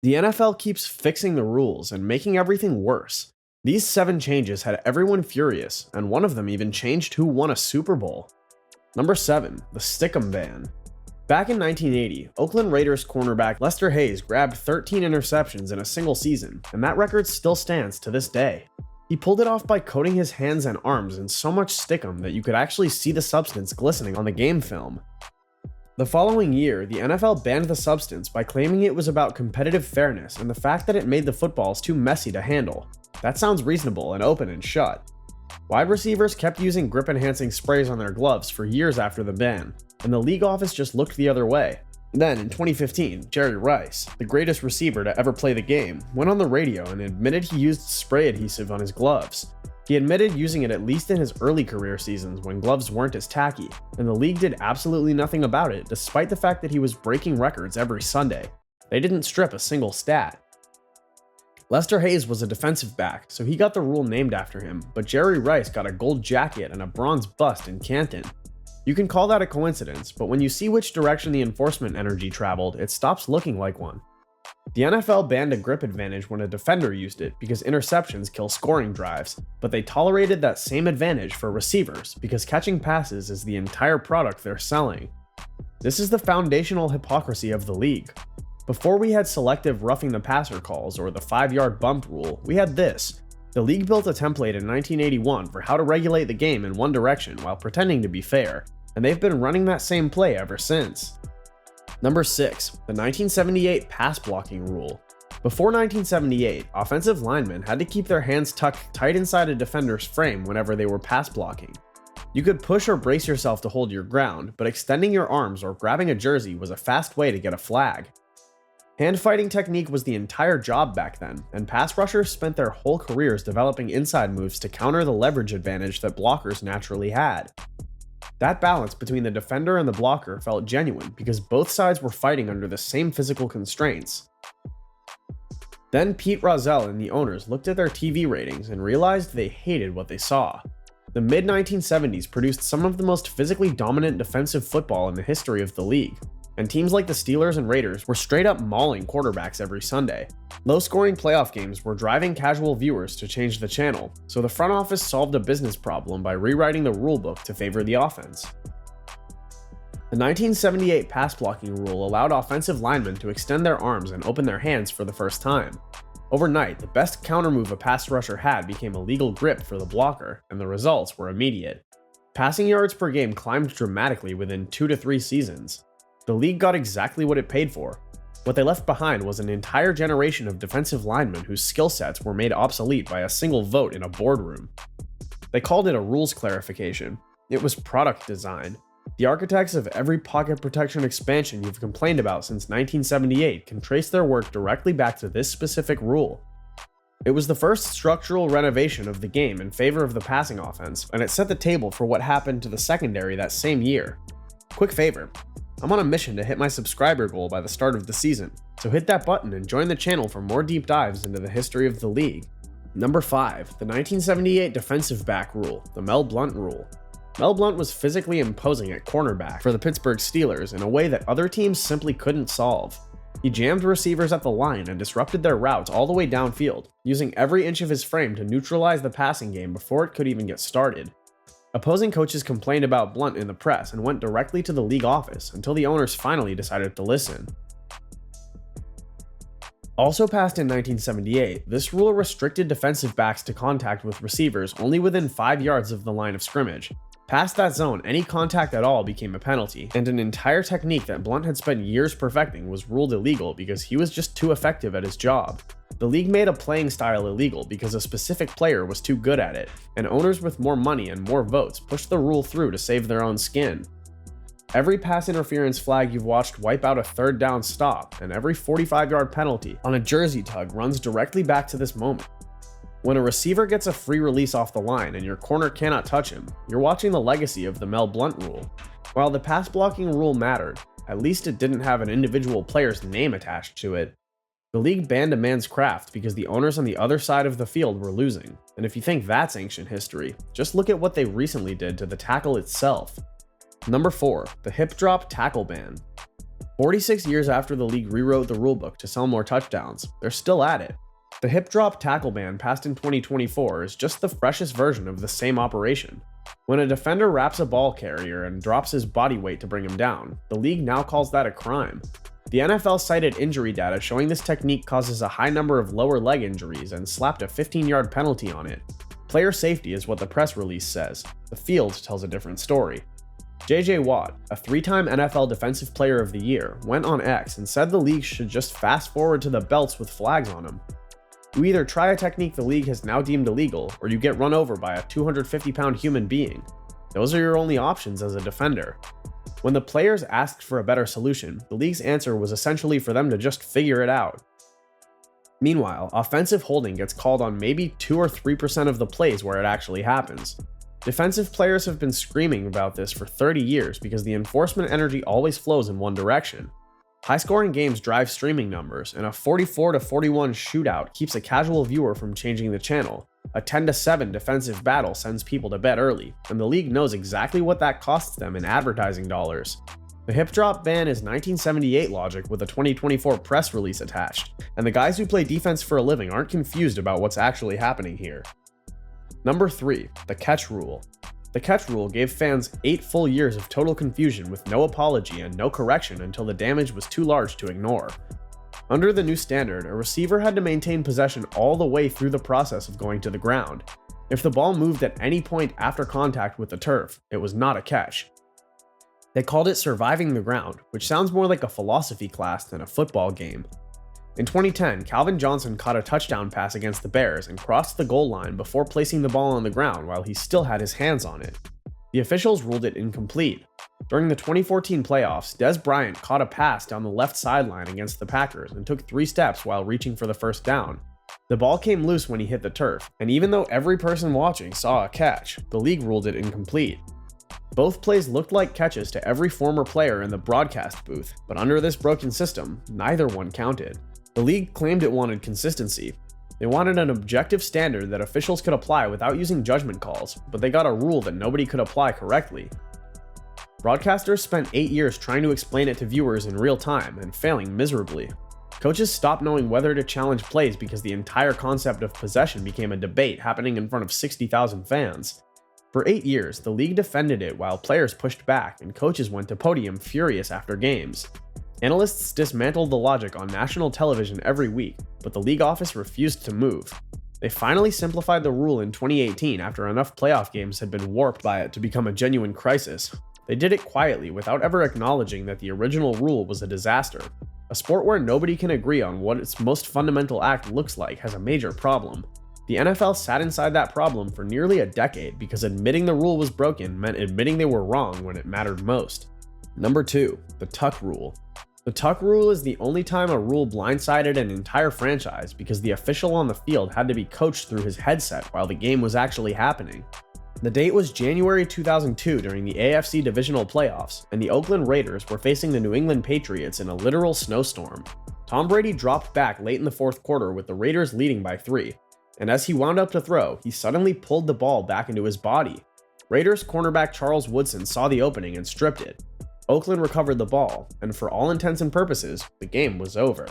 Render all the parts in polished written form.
The NFL keeps fixing the rules and making everything worse. These 7 changes had everyone furious, and one of them even changed who won a Super Bowl. Number 7, the Stickum ban. Back in 1980, Oakland Raiders cornerback Lester Hayes grabbed 13 interceptions in a single season, and that record still stands to this day. He pulled it off by coating his hands and arms in so much stickum that you could actually see the substance glistening on the game film. The following year, the NFL banned the substance by claiming it was about competitive fairness and the fact that it made the footballs too messy to handle. That sounds reasonable and open and shut. Wide receivers kept using grip-enhancing sprays on their gloves for years after the ban, and the league office just looked the other way. Then, in 2015, Jerry Rice, the greatest receiver to ever play the game, went on the radio and admitted he used spray adhesive on his gloves. He admitted using it at least in his early career seasons when gloves weren't as tacky, and the league did absolutely nothing about it despite the fact that he was breaking records every Sunday. They didn't strip a single stat. Lester Hayes was a defensive back, so he got the rule named after him, but Jerry Rice got a gold jacket and a bronze bust in Canton. You can call that a coincidence, but when you see which direction the enforcement energy traveled, it stops looking like one. The NFL banned a grip advantage when a defender used it because interceptions kill scoring drives, but they tolerated that same advantage for receivers because catching passes is the entire product they're selling. This is the foundational hypocrisy of the league. Before we had selective roughing the passer calls or the 5-yard bump rule, we had this. The league built a template in 1981 for how to regulate the game in one direction while pretending to be fair, and they've been running that same play ever since. Number 6, the 1978 pass blocking rule. Before 1978, offensive linemen had to keep their hands tucked tight inside a defender's frame whenever they were pass blocking. You could push or brace yourself to hold your ground, but extending your arms or grabbing a jersey was a fast way to get a flag. Hand fighting technique was the entire job back then, and pass rushers spent their whole careers developing inside moves to counter the leverage advantage that blockers naturally had. That balance between the defender and the blocker felt genuine because both sides were fighting under the same physical constraints. Then Pete Rozelle and the owners looked at their TV ratings and realized they hated what they saw. The mid-1970s produced some of the most physically dominant defensive football in the history of the league, and teams like the Steelers and Raiders were straight up mauling quarterbacks every Sunday. Low-scoring playoff games were driving casual viewers to change the channel, so the front office solved a business problem by rewriting the rulebook to favor the offense. The 1978 pass blocking rule allowed offensive linemen to extend their arms and open their hands for the first time. Overnight, the best counter move a pass rusher had became a legal grip for the blocker, and the results were immediate. Passing yards per game climbed dramatically within 2 to 3 seasons. The league got exactly what it paid for. What they left behind was an entire generation of defensive linemen whose skill sets were made obsolete by a single vote in a boardroom. They called it a rules clarification. It was product design. The architects of every pocket protection expansion you've complained about since 1978 can trace their work directly back to this specific rule. It was the first structural renovation of the game in favor of the passing offense, and it set the table for what happened to the secondary that same year. Quick favor. I'm on a mission to hit my subscriber goal by the start of the season, so hit that button and join the channel for more deep dives into the history of the league. Number 5, the 1978 defensive back rule, the Mel Blount rule. Mel Blount was physically imposing at cornerback for the Pittsburgh Steelers in a way that other teams simply couldn't solve. He jammed receivers at the line and disrupted their routes all the way downfield, using every inch of his frame to neutralize the passing game before it could even get started. Opposing coaches complained about Blount in the press and went directly to the league office until the owners finally decided to listen. Also passed in 1978, this rule restricted defensive backs to contact with receivers only within 5 yards of the line of scrimmage. Past that zone, any contact at all became a penalty, and an entire technique that Blount had spent years perfecting was ruled illegal because he was just too effective at his job. The league made a playing style illegal because a specific player was too good at it, and owners with more money and more votes pushed the rule through to save their own skin. Every pass interference flag you've watched wipe out a third down stop, and every 45-yard penalty on a jersey tug runs directly back to this moment. When a receiver gets a free release off the line and your corner cannot touch him, you're watching the legacy of the Mel Blount rule. While the pass blocking rule mattered, at least it didn't have an individual player's name attached to it. The league banned a man's craft because the owners on the other side of the field were losing, and if you think that's ancient history, just look at what they recently did to the tackle itself. Number 4, the hip drop tackle ban. 46 years after the league rewrote the rulebook to sell more touchdowns, they're still at it. The hip drop tackle ban passed in 2024 is just the freshest version of the same operation. When a defender wraps a ball carrier and drops his body weight to bring him down, the league now calls that a crime. The NFL cited injury data showing this technique causes a high number of lower leg injuries and slapped a 15-yard penalty on it. Player safety is what the press release says. The field tells a different story. J.J. Watt, a 3-time NFL Defensive Player of the Year, went on X and said the league should just fast forward to the belts with flags on them. You either try a technique the league has now deemed illegal, or you get run over by a 250-pound human being. Those are your only options as a defender. When the players asked for a better solution, the league's answer was essentially for them to just figure it out. Meanwhile, offensive holding gets called on maybe 2 or 3% of the plays where it actually happens. Defensive players have been screaming about this for 30 years because the enforcement energy always flows in one direction. High-scoring games drive streaming numbers, and a 44-41 shootout keeps a casual viewer from changing the channel. A 10-7 defensive battle sends people to bed early, and the league knows exactly what that costs them in advertising dollars. The hip drop ban is 1978 logic with a 2024 press release attached, and the guys who play defense for a living aren't confused about what's actually happening here. Number 3, the catch rule. The catch rule gave fans 8 full years of total confusion with no apology and no correction until the damage was too large to ignore. Under the new standard, a receiver had to maintain possession all the way through the process of going to the ground. If the ball moved at any point after contact with the turf, it was not a catch. They called it surviving the ground, which sounds more like a philosophy class than a football game. In 2010, Calvin Johnson caught a touchdown pass against the Bears and crossed the goal line before placing the ball on the ground while he still had his hands on it. The officials ruled it incomplete. During the 2014 playoffs, Des Bryant caught a pass down the left sideline against the Packers and took 3 steps while reaching for the first down. The ball came loose when he hit the turf, and even though every person watching saw a catch, the league ruled it incomplete. Both plays looked like catches to every former player in the broadcast booth, but under this broken system, neither one counted. The league claimed it wanted consistency. They wanted an objective standard that officials could apply without using judgment calls, but they got a rule that nobody could apply correctly. Broadcasters spent 8 years trying to explain it to viewers in real time and failing miserably. Coaches stopped knowing whether to challenge plays because the entire concept of possession became a debate happening in front of 60,000 fans. For 8 years, the league defended it while players pushed back and coaches went to podium furious after games. Analysts dismantled the logic on national television every week, but the league office refused to move. They finally simplified the rule in 2018 after enough playoff games had been warped by it to become a genuine crisis. They did it quietly without ever acknowledging that the original rule was a disaster. A sport where nobody can agree on what its most fundamental act looks like has a major problem. The NFL sat inside that problem for nearly a decade because admitting the rule was broken meant admitting they were wrong when it mattered most. Number 2, the tuck rule. The tuck rule is the only time a rule blindsided an entire franchise because the official on the field had to be coached through his headset while the game was actually happening. The date was January 2002 during the AFC divisional playoffs, and the Oakland Raiders were facing the New England Patriots in a literal snowstorm. Tom Brady dropped back late in the fourth quarter with the Raiders leading by 3, and as he wound up to throw, he suddenly pulled the ball back into his body. Raiders cornerback Charles Woodson saw the opening and stripped it. Oakland recovered the ball, and for all intents and purposes, the game was over.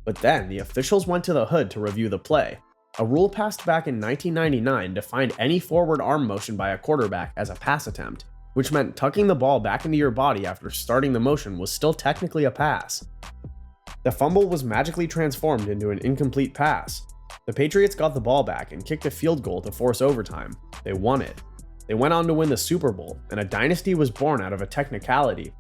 But then, the officials went to the hood to review the play. A rule passed back in 1999 defined any forward arm motion by a quarterback as a pass attempt, which meant tucking the ball back into your body after starting the motion was still technically a pass. The fumble was magically transformed into an incomplete pass. The Patriots got the ball back and kicked a field goal to force overtime. They won it. They went on to win the Super Bowl, and a dynasty was born out of a technicality.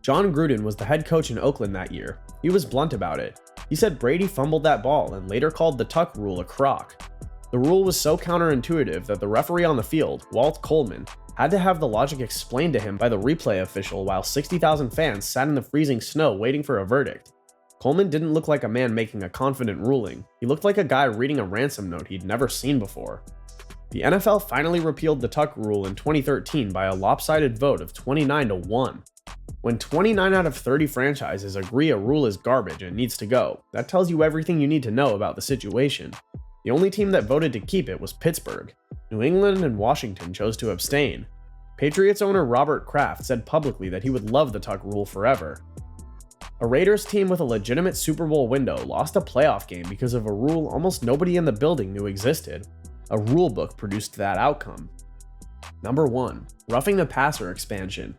John Gruden was the head coach in Oakland that year. He was blunt about it. He said Brady fumbled that ball and later called the tuck rule a crock. The rule was so counterintuitive that the referee on the field, Walt Coleman, had to have the logic explained to him by the replay official while 60,000 fans sat in the freezing snow waiting for a verdict. Coleman didn't look like a man making a confident ruling. He looked like a guy reading a ransom note he'd never seen before. The NFL finally repealed the tuck rule in 2013 by a lopsided vote of 29-1. When 29 out of 30 franchises agree a rule is garbage and needs to go, that tells you everything you need to know about the situation. The only team that voted to keep it was Pittsburgh. New England and Washington chose to abstain. Patriots owner Robert Kraft said publicly that he would love the tuck rule forever. A Raiders team with a legitimate Super Bowl window lost a playoff game because of a rule almost nobody in the building knew existed. A rulebook produced that outcome. Number 1. Roughing the Passer expansion.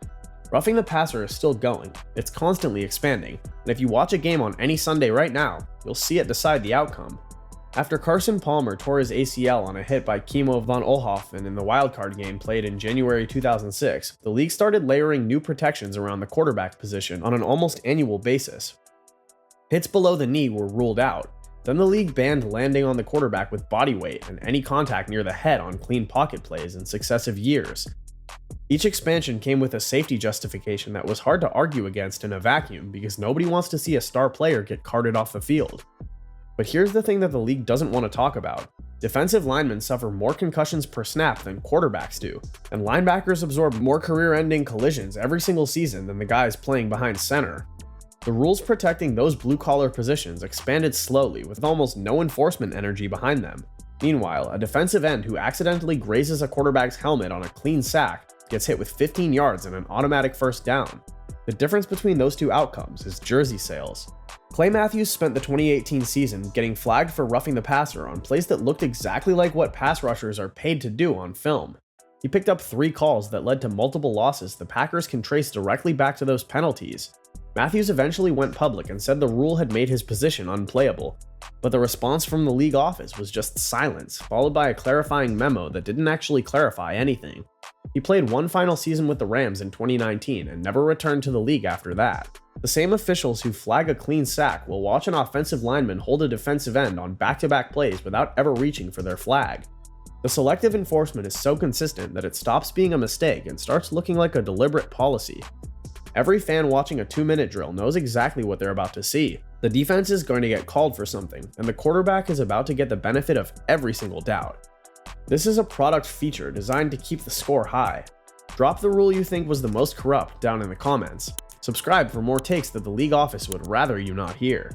Roughing the Passer is still going. It's constantly expanding, and if you watch a game on any Sunday right now, you'll see it decide the outcome. After Carson Palmer tore his ACL on a hit by Kimo von Oelhoffen in the wildcard game played in January 2006, the league started layering new protections around the quarterback position on an almost annual basis. Hits below the knee were ruled out. Then the league banned landing on the quarterback with body weight and any contact near the head on clean pocket plays in successive years. Each expansion came with a safety justification that was hard to argue against in a vacuum because nobody wants to see a star player get carted off the field. But here's the thing that the league doesn't want to talk about. Defensive linemen suffer more concussions per snap than quarterbacks do, and linebackers absorb more career-ending collisions every single season than the guys playing behind center. The rules protecting those blue-collar positions expanded slowly with almost no enforcement energy behind them. Meanwhile, a defensive end who accidentally grazes a quarterback's helmet on a clean sack gets hit with 15 yards and an automatic first down. The difference between those two outcomes is jersey sales. Clay Matthews spent the 2018 season getting flagged for roughing the passer on plays that looked exactly like what pass rushers are paid to do on film. He picked up 3 calls that led to multiple losses the Packers can trace directly back to those penalties. Matthews eventually went public and said the rule had made his position unplayable, but the response from the league office was just silence, followed by a clarifying memo that didn't actually clarify anything. He played one final season with the Rams in 2019 and never returned to the league after that. The same officials who flag a clean sack will watch an offensive lineman hold a defensive end on back-to-back plays without ever reaching for their flag. The selective enforcement is so consistent that it stops being a mistake and starts looking like a deliberate policy. Every fan watching a 2-minute drill knows exactly what they're about to see. The defense is going to get called for something, and the quarterback is about to get the benefit of every single doubt. This is a product feature designed to keep the score high. Drop the rule you think was the most corrupt down in the comments. Subscribe for more takes that the league office would rather you not hear.